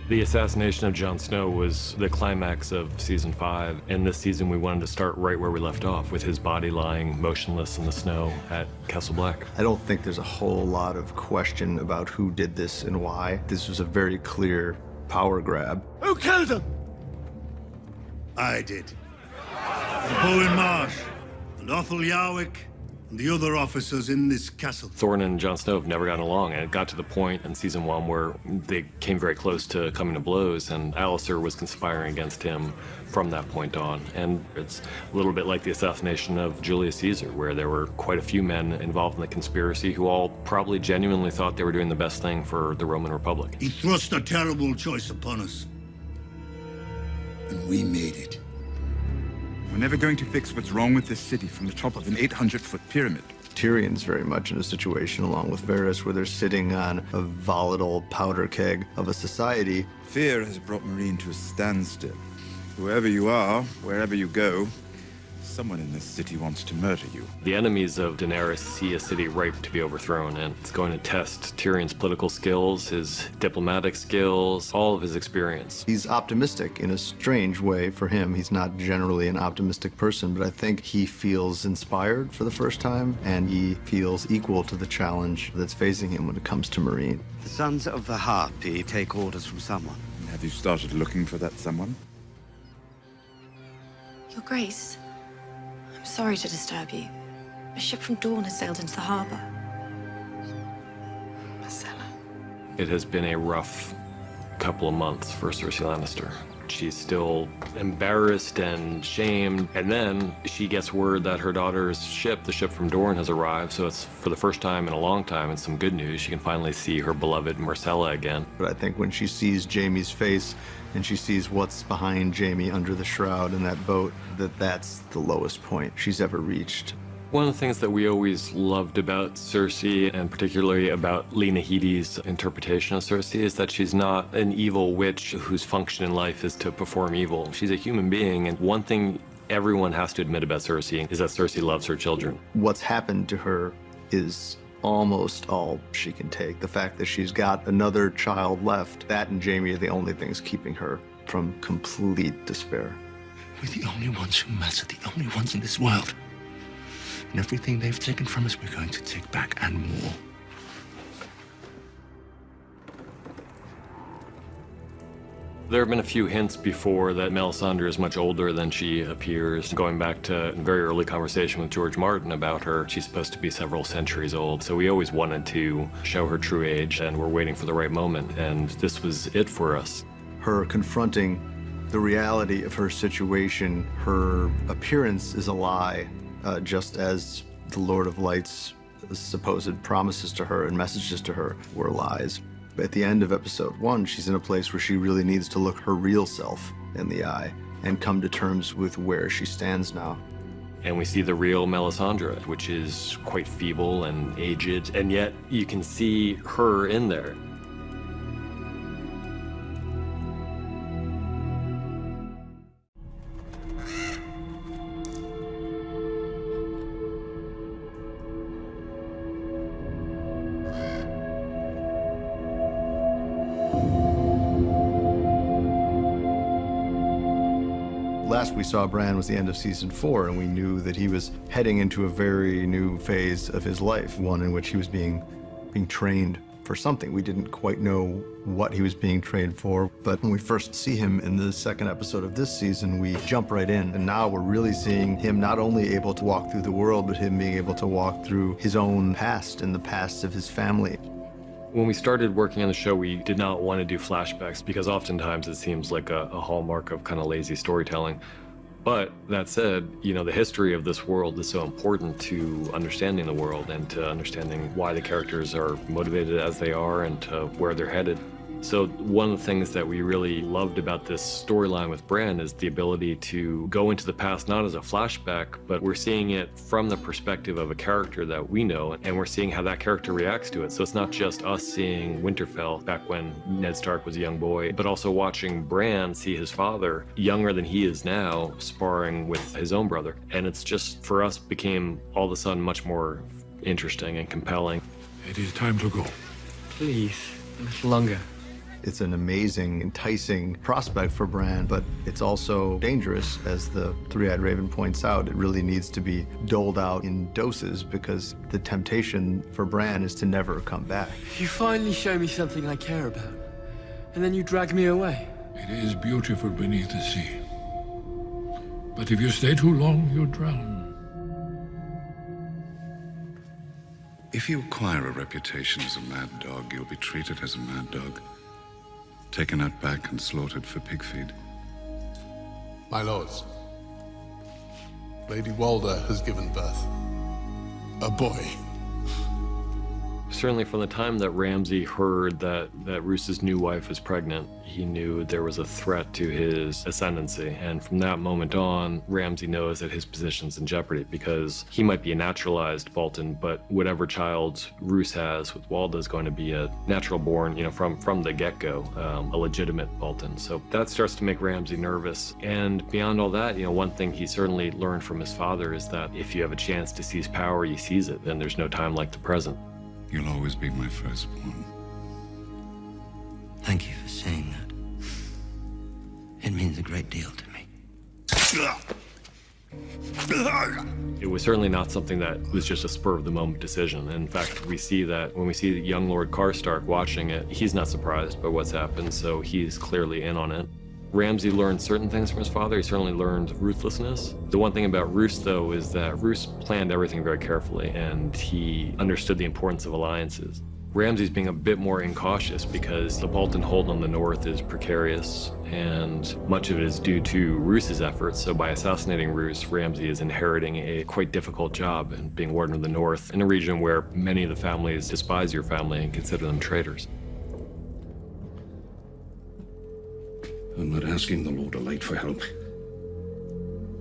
The assassination of Jon Snow was the climax of season 5, and this season we wanted to start right where we left off, with his body lying motionless in the snow at Castle Black. I don't think there's a whole lot of question about who did this and why. This was a very clear power grab. Who killed him? I did. Bowen Marsh, and Othel Yarwick, and the other officers in this castle. Thorin and Jon Snow have never gotten along, and it got to the point in season 1 where they came very close to coming to blows, and Alliser was conspiring against him from that point on. And it's a little bit like the assassination of Julius Caesar, where there were quite a few men involved in the conspiracy who all probably genuinely thought they were doing the best thing for the Roman Republic. He thrust a terrible choice upon us, and we made it. We're never going to fix what's wrong with this city from the top of an 800-foot pyramid. Tyrion's very much in a situation, along with Varys, where they're sitting on a volatile powder keg of a society. Fear has brought Meereen to a standstill. Whoever you are, wherever you go, someone in this city wants to murder you. The enemies of Daenerys see a city ripe to be overthrown, and it's going to test Tyrion's political skills, his diplomatic skills, all of his experience. He's optimistic in a strange way for him. He's not generally an optimistic person, but I think he feels inspired for the first time, and he feels equal to the challenge that's facing him when it comes to Meereen. The Sons of the Harpy take orders from someone. Have you started looking for that someone? Your Grace, I'm sorry to disturb you. A ship from Dawn has sailed into the harbor. Marcella. It has been a rough couple of months for Cersei Lannister. She's still embarrassed and shamed, and then she gets word that her daughter's ship, the ship from Dorne, has arrived, so it's for the first time in a long time, it's some good news. She can finally see her beloved Marcella again. But I think when she sees Jaime's face and she sees what's behind Jaime under the shroud in that boat, that's the lowest point she's ever reached. One of the things that we always loved about Cersei, and particularly about Lena Headey's interpretation of Cersei, is that she's not an evil witch whose function in life is to perform evil. She's a human being, and one thing everyone has to admit about Cersei is that Cersei loves her children. What's happened to her is almost all she can take. The fact that she's got another child left, that and Jaime are the only things keeping her from complete despair. We're the only ones who matter, the only ones in this world. And everything they've taken from us, we're going to take back and more. There have been a few hints before that Melisandre is much older than she appears. Going back to a very early conversation with George Martin about her, she's supposed to be several centuries old. So we always wanted to show her true age, and we're waiting for the right moment. And this was it for us. Her confronting the reality of her situation, her appearance is a lie, just as the Lord of Light's supposed promises to her and messages to her were lies. At the end of episode 1, she's in a place where she really needs to look her real self in the eye and come to terms with where she stands now. And we see the real Melisandre, which is quite feeble and aged, and yet you can see her in there. Last we saw Bran was the end of season 4, and we knew that he was heading into a very new phase of his life, one in which he was being trained for something. We didn't quite know what he was being trained for, but when we first see him in the second episode of this season, we jump right in, and now we're really seeing him not only able to walk through the world, but him being able to walk through his own past and the past of his family. When we started working on the show, we did not want to do flashbacks because oftentimes it seems like a hallmark of kind of lazy storytelling. But that said, you know, the history of this world is so important to understanding the world and to understanding why the characters are motivated as they are and to where they're headed. So one of the things that we really loved about this storyline with Bran is the ability to go into the past, not as a flashback, but we're seeing it from the perspective of a character that we know, and we're seeing how that character reacts to it. So it's not just us seeing Winterfell back when Ned Stark was a young boy, but also watching Bran see his father, younger than he is now, sparring with his own brother. And it's just, for us, became all of a sudden much more interesting and compelling. It is time to go. Please, a little longer. It's an amazing, enticing prospect for Bran, but it's also dangerous, as the Three-Eyed Raven points out. It really needs to be doled out in doses because the temptation for Bran is to never come back. You finally show me something I care about, and then you drag me away. It is beautiful beneath the sea. But if you stay too long, you'll drown. If you acquire a reputation as a mad dog, you'll be treated as a mad dog. Taken out back and slaughtered for pig feed. My lords, Lady Walder has given birth. A boy. Certainly from the time that Ramsay heard that Roost's new wife was pregnant, he knew there was a threat to his ascendancy. And from that moment on, Ramsay knows that his position's in jeopardy because he might be a naturalized Bolton, but whatever child Roose has with Walda is going to be a natural born, from the get-go, a legitimate Bolton. So that starts to make Ramsay nervous. And beyond all that, one thing he certainly learned from his father is that if you have a chance to seize power, you seize it, and there's no time like the present. You'll always be my firstborn. Thank you for saying that. It means a great deal to me. It was certainly not something that was just a spur-of-the-moment decision. In fact, we see that when we see young Lord Karstark watching it, he's not surprised by what's happened, so he's clearly in on it. Ramsay learned certain things from his father. He certainly learned ruthlessness. The one thing about Roose, though, is that Roose planned everything very carefully, and he understood the importance of alliances. Ramsay's being a bit more incautious because the Bolton hold on the north is precarious, and much of it is due to Roose's efforts. So by assassinating Roose, Ramsay is inheriting a quite difficult job and being Warden of the North in a region where many of the families despise your family and consider them traitors. I'm not asking the Lord of Light for help.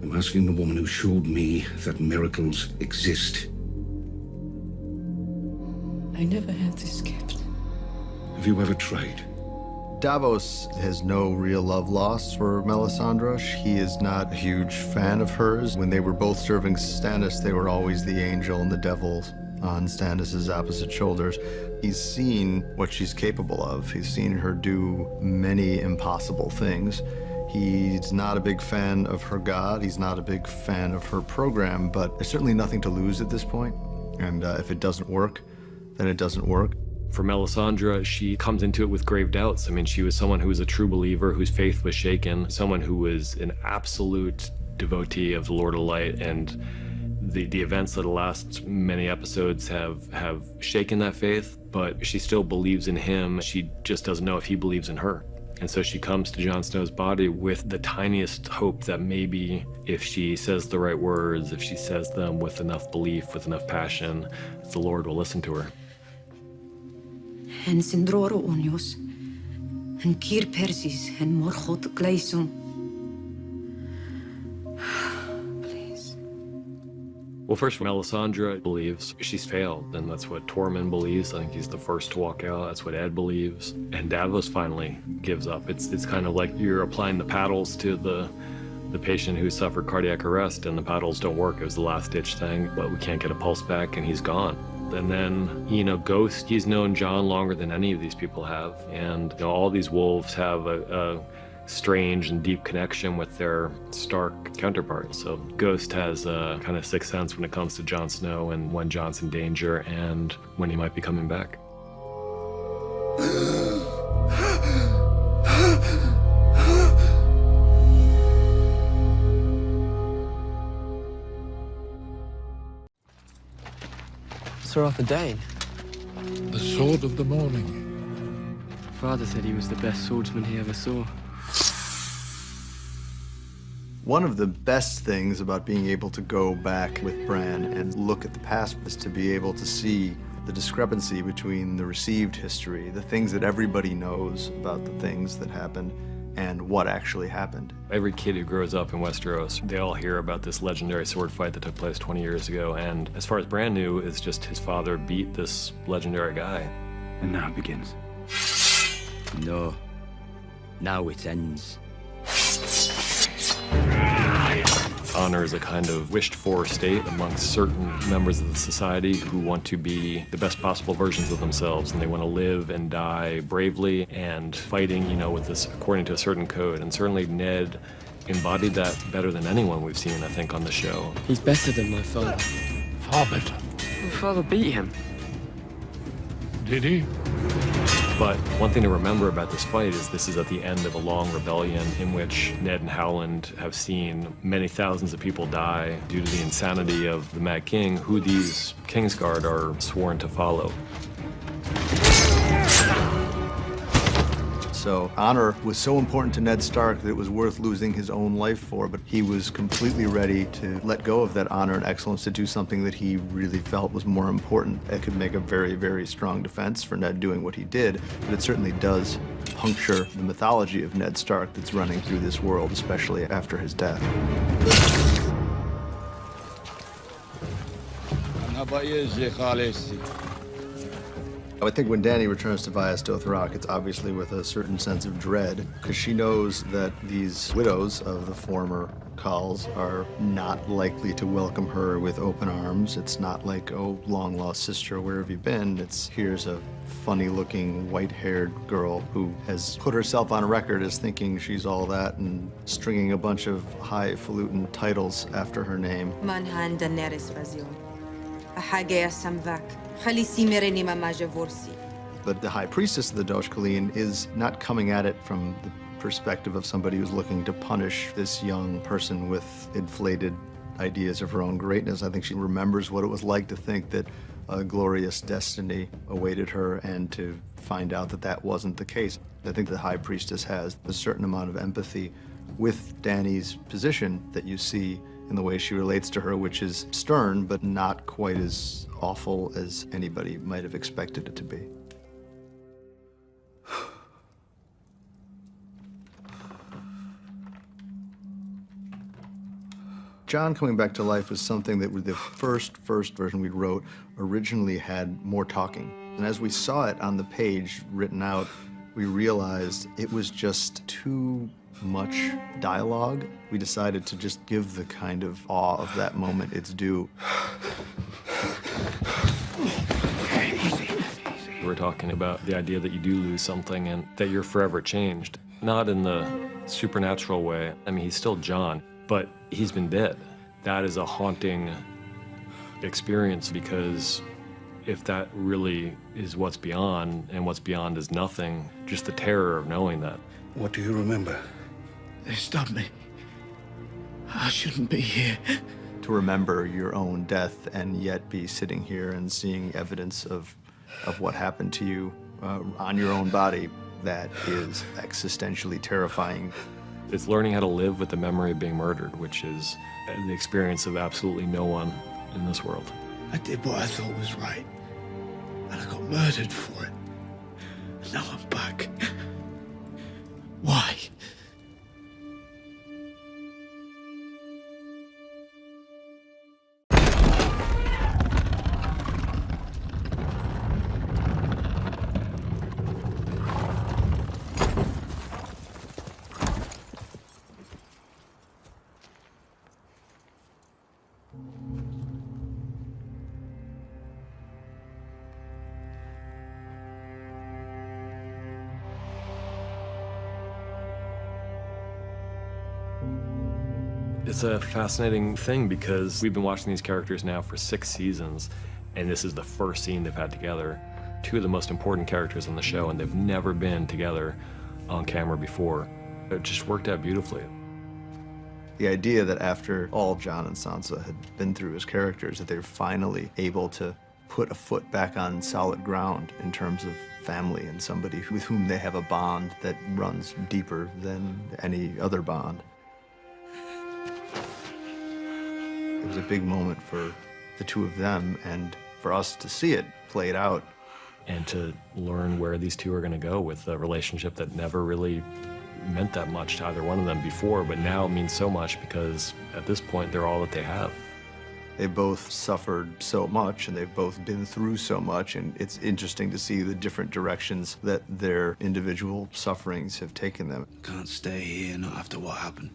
I'm asking the woman who showed me that miracles exist. I never had this gift. Have you ever tried? Davos has no real love lost for Melisandre. He is not a huge fan of hers. When they were both serving Stannis, they were always the angel and the devil on Stannis' opposite shoulders. He's seen what she's capable of. He's seen her do many impossible things. He's not a big fan of her god. He's not a big fan of her program, but there's certainly nothing to lose at this point. And if it doesn't work, then it doesn't work. For Melisandre, she comes into it with grave doubts. I mean, she was someone who was a true believer, whose faith was shaken, someone who was an absolute devotee of the Lord of Light, and the events of the last many episodes have shaken that faith, but she still believes in him. She just doesn't know if he believes in her. And so she comes to Jon Snow's body with the tiniest hope that maybe if she says the right words, if she says them with enough belief, with enough passion, the Lord will listen to her. En sindroro onios, en kir persis, en morchot gleisum. Please. Well, first, Melisandre believes she's failed, and that's what Tormund believes. I think he's the first to walk out. That's what Ed believes. And Davos finally gives up. It's kind of like you're applying the paddles to the patient who suffered cardiac arrest, and the paddles don't work. It was the last-ditch thing, but we can't get a pulse back, and he's gone. And then, Ghost, he's known Jon longer than any of these people have. And all these wolves have a strange and deep connection with their Stark counterparts. So Ghost has a kind of sixth sense when it comes to Jon Snow and when Jon's in danger and when he might be coming back. Sir Arthur Dane. The sword of the morning. Father said he was the best swordsman he ever saw. One of the best things about being able to go back with Bran and look at the past is to be able to see the discrepancy between the received history, the things that everybody knows about the things that happened, and what actually happened. Every kid who grows up in Westeros, they all hear about this legendary sword fight that took place 20 years ago, and as far as Bran knew, it's just his father beat this legendary guy. And now it begins. No. Now it ends. Honor is a kind of wished-for state amongst certain members of the society who want to be the best possible versions of themselves, and they want to live and die bravely and fighting, you know, with this according to a certain code. And certainly Ned embodied that better than anyone we've seen, I think, on the show. He's better than my father. Far better. My father beat him. Did he? But one thing to remember about this fight is this is at the end of a long rebellion in which Ned and Howland have seen many thousands of people die due to the insanity of the Mad King, who these Kingsguard are sworn to follow. So honor was so important to Ned Stark that it was worth losing his own life for, but he was completely ready to let go of that honor and excellence to do something that he really felt was more important. It could make a very, very strong defense for Ned doing what he did, but it certainly does puncture the mythology of Ned Stark that's running through this world, especially after his death. I think when Dany returns to Vaes Dothrak, it's obviously with a certain sense of dread, because she knows that these widows of the former Khals are not likely to welcome her with open arms. It's not like, oh, long-lost sister, where have you been? It's, here's a funny-looking, white-haired girl who has put herself on record as thinking she's all that and stringing a bunch of highfalutin titles after her name. But the High Priestess of the Dosh Khaleen is not coming at it from the perspective of somebody who's looking to punish this young person with inflated ideas of her own greatness. I think she remembers what it was like to think that a glorious destiny awaited her and to find out that that wasn't the case. I think the High Priestess has a certain amount of empathy with Dany's position that you see in the way she relates to her, which is stern, but not quite as awful as anybody might have expected it to be. Jon coming back to life was something that the first version we wrote originally had more talking. And as we saw it on the page written out, we realized it was just too much dialogue. We decided to just give the kind of awe of that moment its due. We're talking about the idea that you do lose something and that you're forever changed. Not in the supernatural way. I mean, he's still Jon, but he's been dead. That is a haunting experience, because if that really is what's beyond, and what's beyond is nothing, just the terror of knowing that. What do you remember? They stopped me. I shouldn't be here. To remember your own death and yet be sitting here and seeing evidence of what happened to you on your own body, that is existentially terrifying. It's learning how to live with the memory of being murdered, which is the experience of absolutely no one in this world. I did what I thought was right, and I got murdered for it. And now I'm back. Why? It's a fascinating thing because we've been watching these characters now for 6 seasons, and this is the first scene they've had together. 2 of the most important characters on the show, and they've never been together on camera before. It just worked out beautifully. The idea that after all Jon and Sansa had been through as characters, that they're finally able to put a foot back on solid ground in terms of family and somebody with whom they have a bond that runs deeper than any other bond. It was a big moment for the 2 of them, and for us to see it played out. And to learn where these 2 are going to go with a relationship that never really meant that much to either one of them before, but now means so much because at this point they're all that they have. They both suffered so much, and they've both been through so much, and it's interesting to see the different directions that their individual sufferings have taken them. Can't stay here, not after what happened.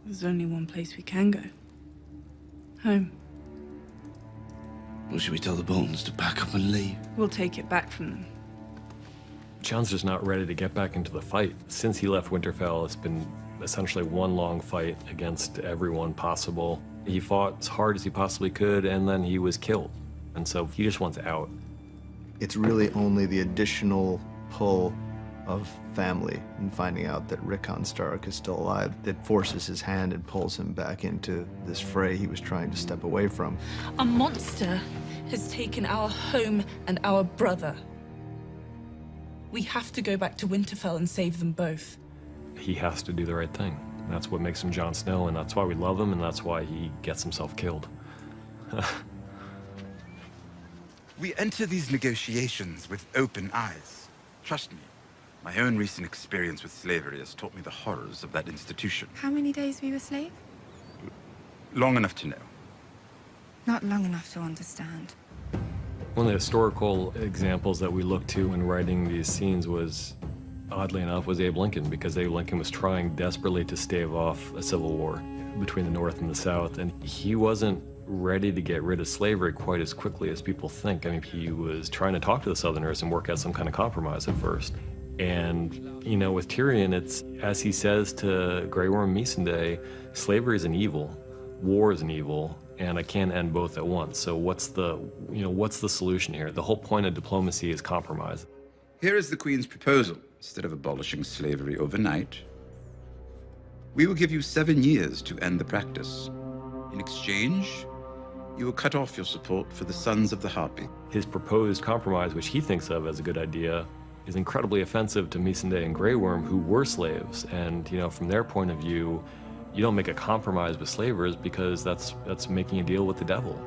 There's only one place we can go. Home. Or should we tell the Boltons to pack up and leave? We'll take it back from them. John's just not ready to get back into the fight. Since he left Winterfell, it's been essentially one long fight against everyone possible. He fought as hard as he possibly could, and then he was killed. And so he just wants out. It's really only the additional pull of family and finding out that Rickon Stark is still alive that forces his hand and pulls him back into this fray he was trying to step away from. A monster has taken our home and our brother. We have to go back to Winterfell and save them both. He has to do the right thing. That's what makes him Jon Snow, and that's why we love him, and that's why he gets himself killed. We enter these negotiations with open eyes. Trust me, my own recent experience with slavery has taught me the horrors of that institution. How many days were you a slave? Long enough to know. Not long enough to understand. One of the historical examples that we looked to when writing these scenes was, oddly enough, was Abe Lincoln, because Abe Lincoln was trying desperately to stave off a civil war between the North and the South, and he wasn't ready to get rid of slavery quite as quickly as people think. I mean, he was trying to talk to the Southerners and work out some kind of compromise at first. And, you know, with Tyrion, it's, as he says to Grey Worm Missandei, slavery is an evil, war is an evil, and I can't end both at once. So what's the solution here? The whole point of diplomacy is compromise. Here is the Queen's proposal. Instead of abolishing slavery overnight, we will give you 7 years to end the practice. In exchange, you will cut off your support for the Sons of the Harpy. His proposed compromise, which he thinks of as a good idea, is incredibly offensive to Missandei and Grey Worm, who were slaves. And, you know, from their point of view, you don't make a compromise with slavers because that's making a deal with the devil.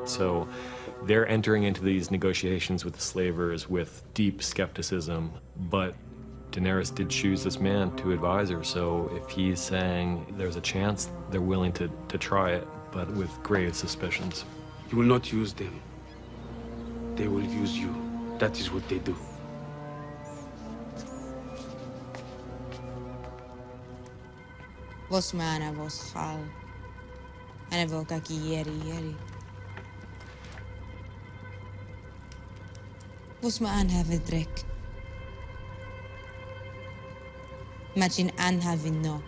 So they're entering into these negotiations with the slavers with deep skepticism, but Daenerys did choose this man to advise her, so if he's saying there's a chance, they're willing to try it, but with grave suspicions. You will not use them. They will use you. That is what they do. Vos mana vos hal. Ana voka ki yeri. Vos ma an have a drink. Imagine Anne having knock.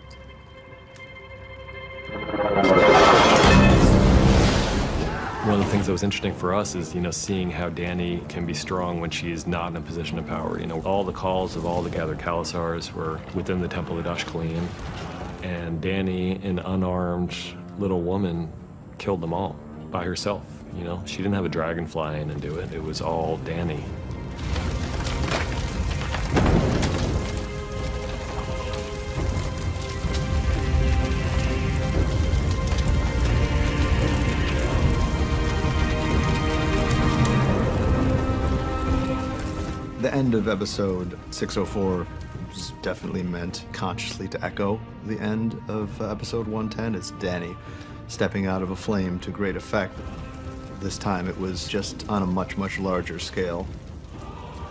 One of the things that was interesting for us is, you know, seeing how Dany can be strong when she's not in a position of power. You know, all the calls of all the gathered Khalasars were within the Temple of Dashkaleen, and Dany, an unarmed little woman, killed them all by herself. You know, she didn't have a dragon fly in and do it. It was all Dany. The end of episode 604 was definitely meant consciously to echo the end of episode 110. It's Dany stepping out of a flame to great effect. This time it was just on a much, much larger scale.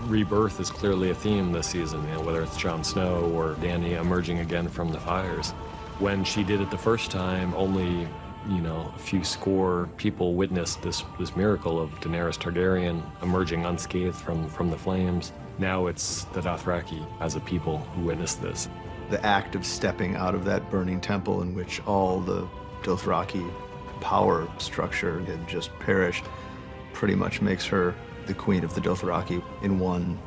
Rebirth is clearly a theme this season, you know, whether it's Jon Snow or Dany emerging again from the fires. When she did it the first time, only, you know, a few score people witnessed this miracle of Daenerys Targaryen emerging unscathed from the flames. Now it's the Dothraki as a people who witnessed this. The act of stepping out of that burning temple in which all the Dothraki power structure had just perished pretty much makes her the queen of the Dothraki in one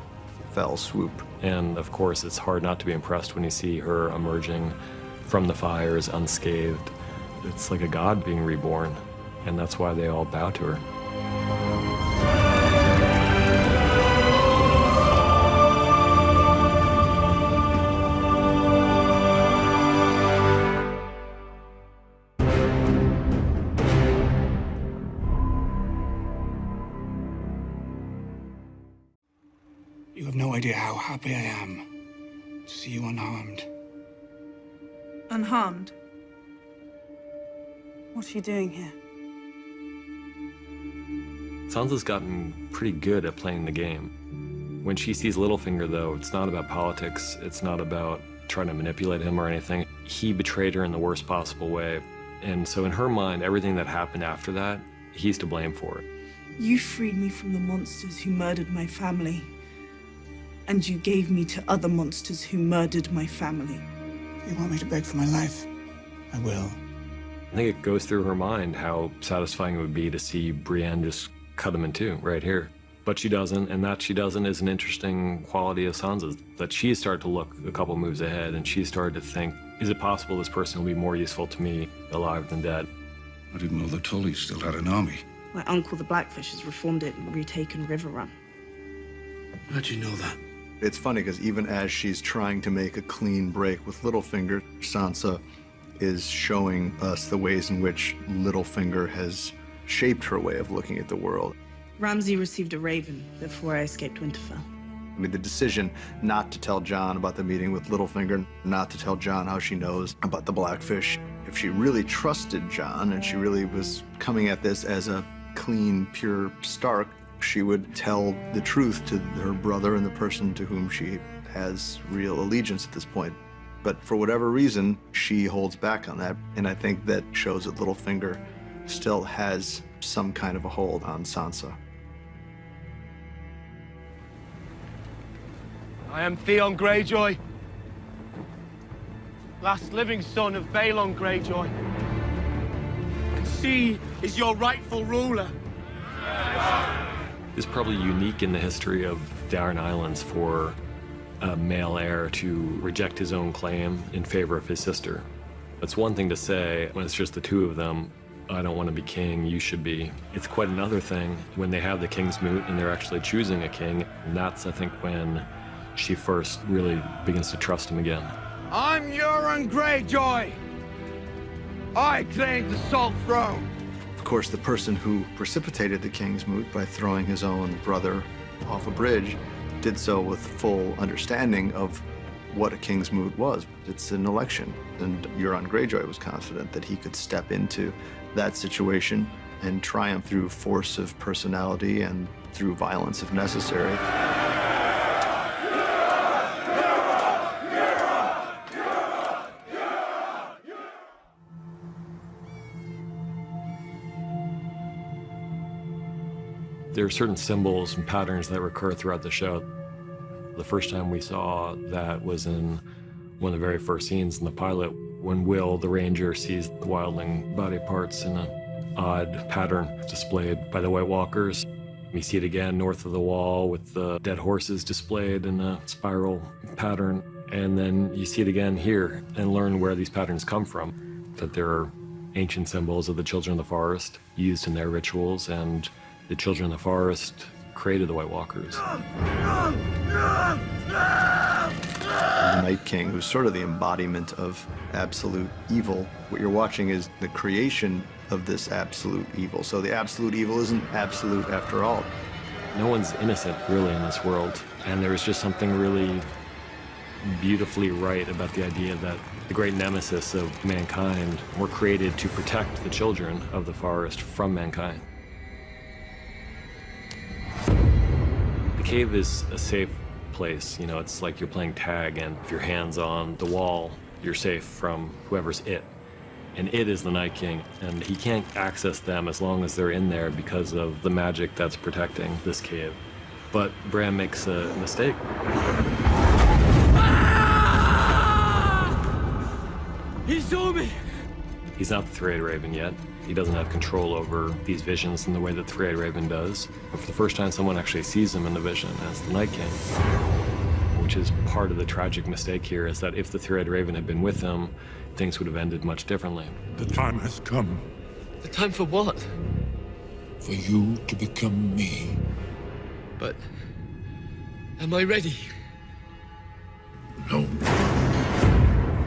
fell swoop. And of course, it's hard not to be impressed when you see her emerging from the fires unscathed. It's like a god being reborn, and that's why they all bow to her. You have no idea how happy I am to see you unharmed. Unharmed? What are you doing here? Sansa's gotten pretty good at playing the game. When she sees Littlefinger, though, it's not about politics. It's not about trying to manipulate him or anything. He betrayed her in the worst possible way. And so in her mind, everything that happened after that, he's to blame for it. You freed me from the monsters who murdered my family. And you gave me to other monsters who murdered my family. You want me to beg for my life? I will. I think it goes through her mind how satisfying it would be to see Brienne just cut him in two right here. But she doesn't, and that she doesn't is an interesting quality of Sansa's, that she started to look a couple moves ahead, and she started to think, is it possible this person will be more useful to me alive than dead? I didn't know the Tullys still had an army. My uncle, the Blackfish, has reformed it and retaken River Run. How'd you know that? It's funny because even as she's trying to make a clean break with Littlefinger, Sansa is showing us the ways in which Littlefinger has shaped her way of looking at the world. Ramsay received a raven before I escaped Winterfell. I mean, the decision not to tell Jon about the meeting with Littlefinger, not to tell Jon how she knows about the Blackfish. If she really trusted Jon and she really was coming at this as a clean, pure Stark, she would tell the truth to her brother and the person to whom she has real allegiance at this point. But for whatever reason, she holds back on that. And I think that shows that Littlefinger still has some kind of a hold on Sansa. I am Theon Greyjoy, last living son of Beylona Greyjoy. And she is your rightful ruler. It's probably unique in the history of the Iron Islands for a male heir to reject his own claim in favor of his sister. It's one thing to say when it's just the two of them, I don't want to be king, you should be. It's quite another thing when they have the King's Moot and they're actually choosing a king. And that's, I think, when she first really begins to trust him again. I'm Euron Greyjoy. I claim the Salt Throne. Of course, the person who precipitated the King's Moot by throwing his own brother off a bridge did so with full understanding of what a King's Moot was. It's an election, and Euron Greyjoy was confident that he could step into that situation and triumph through force of personality and through violence if necessary. There are certain symbols and patterns that recur throughout the show. The first time we saw that was in one of the very first scenes in the pilot, when Will, the ranger, sees the wildling body parts in an odd pattern displayed by the White Walkers. We see it again north of the wall with the dead horses displayed in a spiral pattern. And then you see it again here and learn where these patterns come from, that there are ancient symbols of the Children of the Forest used in their rituals, and the Children of the Forest created the White Walkers. The Night King, who's sort of the embodiment of absolute evil. What you're watching is the creation of this absolute evil. So the absolute evil isn't absolute after all. No one's innocent, really, in this world. And there's just something really beautifully right about the idea that the great nemesis of mankind were created to protect the children of the forest from mankind. The cave is a safe place. You know, it's like you're playing tag, and if your hand's on the wall, you're safe from whoever's it. And it is the Night King, and he can't access them as long as they're in there because of the magic that's protecting this cave. But Bran makes a mistake. He saw me! He's not the Three-Eyed Raven yet. He doesn't have control over these visions in the way that the Three-Eyed Raven does. But for the first time, someone actually sees him in the vision as the Night King. Which is part of the tragic mistake here, is that if the Three-Eyed Raven had been with him, things would have ended much differently. The time has come. The time for what? For you to become me. But am I ready? No.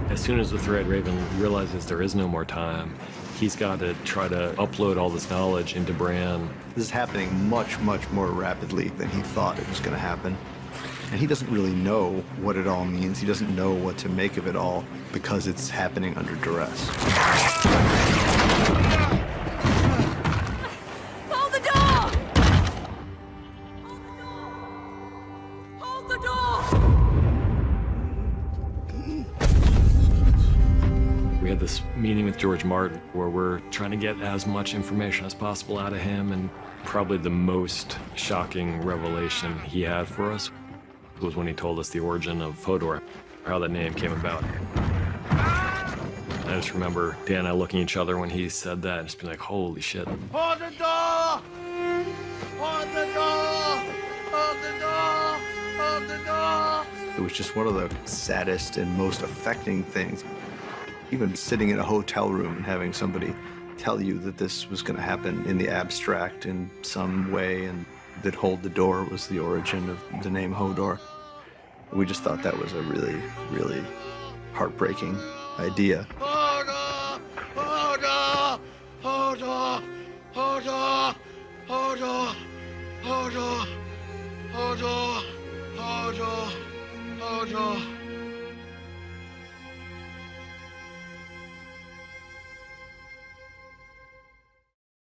As soon as the Three-Eyed Raven realizes there is no more time, he's got to try to upload all this knowledge into Bran. This is happening much, much more rapidly than he thought it was going to happen. And he doesn't really know what it all means. He doesn't know what to make of it all because it's happening under duress. Hold the door! Hold the door! We had this meeting with George Martin where we're trying to get as much information as possible out of him, and probably the most shocking revelation he had for us was when he told us the origin of Hodor, how that name came about. I just remember Dan and I looking at each other when he said that and just being like, holy shit. Hold the door! Hold the door! Hold the door! Hold the door! It was just one of the saddest and most affecting things. Even sitting in a hotel room and having somebody tell you that this was going to happen in the abstract in some way, and that Hold the Door was the origin of the name Hodor. We just thought that was a really, really heartbreaking idea. Hodor! Hodor! Hodor! Hodor! Hodor! Hodor! Hodor! Hodor! Hodor!